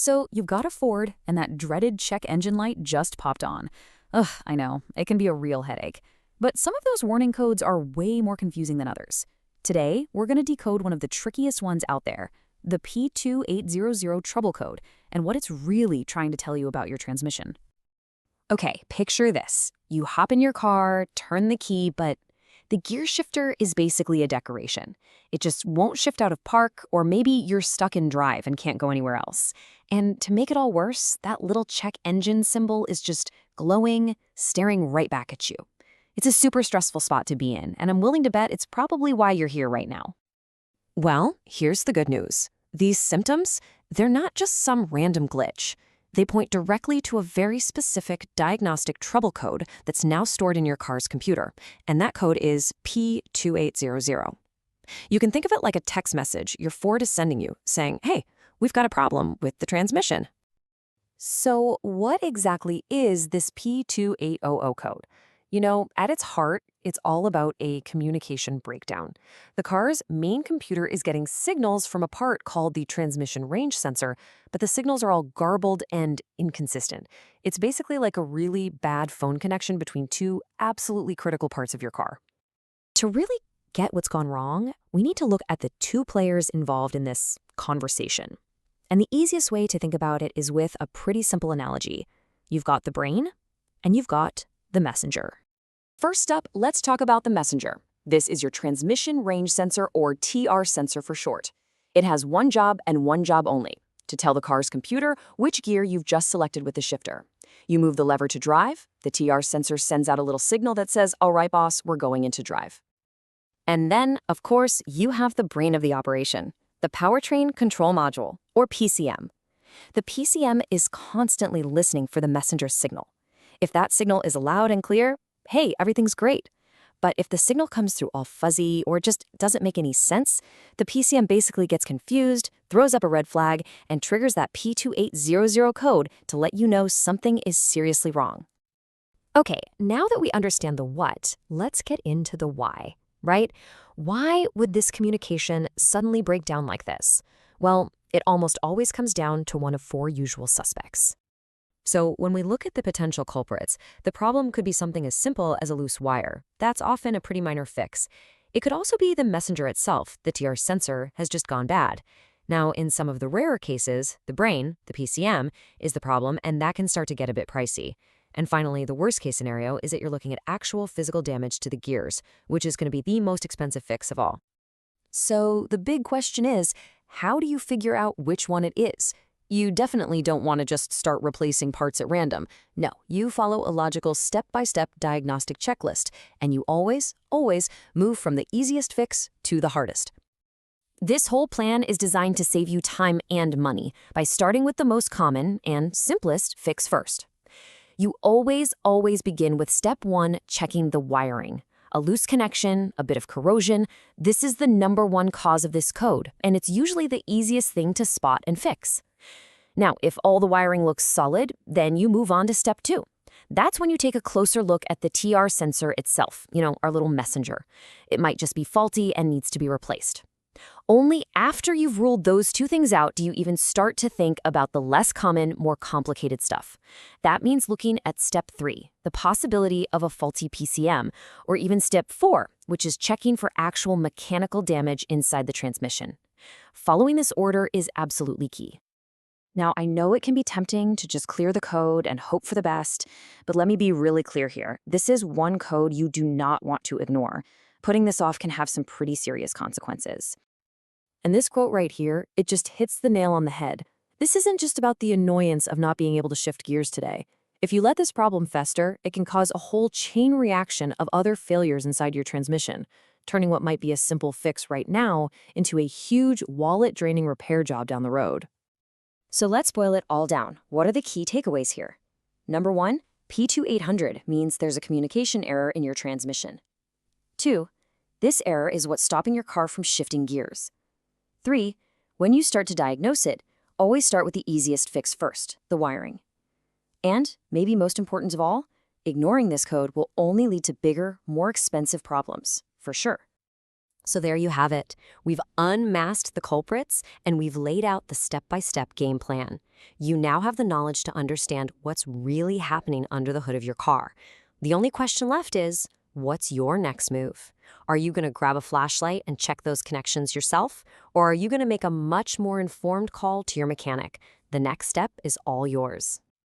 So you've got a Ford, and that dreaded check engine light just popped on. Ugh, I know, it can be a real headache. But some of those warning codes are way more confusing than others. Today, we're going to decode one of the trickiest ones out there, the P2800 trouble code, and what it's really trying to tell you about your transmission. Okay, picture this. You hop in your car, turn the key, but the gear shifter is basically a decoration. It just won't shift out of park, or maybe you're stuck in drive and can't go anywhere else. And to make it all worse, that little check engine symbol is just glowing, staring right back at you. It's a super stressful spot to be in, and I'm willing to bet it's probably why you're here right now. Well, here's the good news. These symptoms, they're not just some random glitch. They point directly to a very specific diagnostic trouble code that's now stored in your car's computer, and that code is P2800. You can think of it like a text message your Ford is sending you, saying, hey, we've got a problem with the transmission. So what exactly is this P2800 code? You know, at its heart, it's all about a communication breakdown. The car's main computer is getting signals from a part called the transmission range sensor, but the signals are all garbled and inconsistent. It's basically like a really bad phone connection between two absolutely critical parts of your car. To really get what's gone wrong, we need to look at the two players involved in this conversation. And the easiest way to think about it is with a pretty simple analogy. You've got the brain, and you've got the messenger. First up, let's talk about the messenger. This is your transmission range sensor, or TR sensor for short. It has one job and one job only, to tell the car's computer which gear you've just selected with the shifter. You move the lever to drive, the TR sensor sends out a little signal that says, all right, boss, we're going into drive. And then, of course, you have the brain of the operation, the Powertrain Control Module, or PCM. The PCM is constantly listening for the messenger's signal. If that signal is loud and clear, hey, everything's great. But if the signal comes through all fuzzy or just doesn't make any sense, the PCM basically gets confused, throws up a red flag, and triggers that P2800 code to let you know something is seriously wrong. Okay, now that we understand the what, let's get into the why, right? Why would this communication suddenly break down like this? Well, it almost always comes down to one of four usual suspects. So when we look at the potential culprits, the problem could be something as simple as a loose wire. That's often a pretty minor fix. It could also be the messenger itself. The TR sensor has just gone bad. Now, in some of the rarer cases, the brain, the PCM, is the problem, and that can start to get a bit pricey. And finally, the worst case scenario is that you're looking at actual physical damage to the gears, which is going to be the most expensive fix of all. So the big question is, how do you figure out which one it is? You definitely don't want to just start replacing parts at random. No, you follow a logical step-by-step diagnostic checklist, and you always move from the easiest fix to the hardest. This whole plan is designed to save you time and money by starting with the most common and simplest fix first. You always begin with step 1, checking the wiring. A loose connection, a bit of corrosion, this is the #1 cause of this code, and it's usually the easiest thing to spot and fix. Now, if all the wiring looks solid, then you move on to step 2. That's when you take a closer look at the TR sensor itself, our little messenger. It might just be faulty and needs to be replaced. Only after you've ruled those two things out do you even start to think about the less common, more complicated stuff. That means looking at step 3, the possibility of a faulty PCM, or even step 4, which is checking for actual mechanical damage inside the transmission. Following this order is absolutely key. Now, I know it can be tempting to just clear the code and hope for the best, but let me be really clear here. This is one code you do not want to ignore. Putting this off can have some pretty serious consequences. And this quote right here, it just hits the nail on the head. This isn't just about the annoyance of not being able to shift gears today. If you let this problem fester, it can cause a whole chain reaction of other failures inside your transmission, turning what might be a simple fix right now into a huge wallet-draining repair job down the road. So let's boil it all down. What are the key takeaways here? Number 1, P2800 means there's a communication error in your transmission. 2, this error is what's stopping your car from shifting gears. 3, when you start to diagnose it, always start with the easiest fix first, the wiring. And, maybe most important of all, ignoring this code will only lead to bigger, more expensive problems, for sure. So there you have it. We've unmasked the culprits and we've laid out the step-by-step game plan. You now have the knowledge to understand what's really happening under the hood of your car. The only question left is, what's your next move? Are you going to grab a flashlight and check those connections yourself? Or are you going to make a much more informed call to your mechanic? The next step is all yours.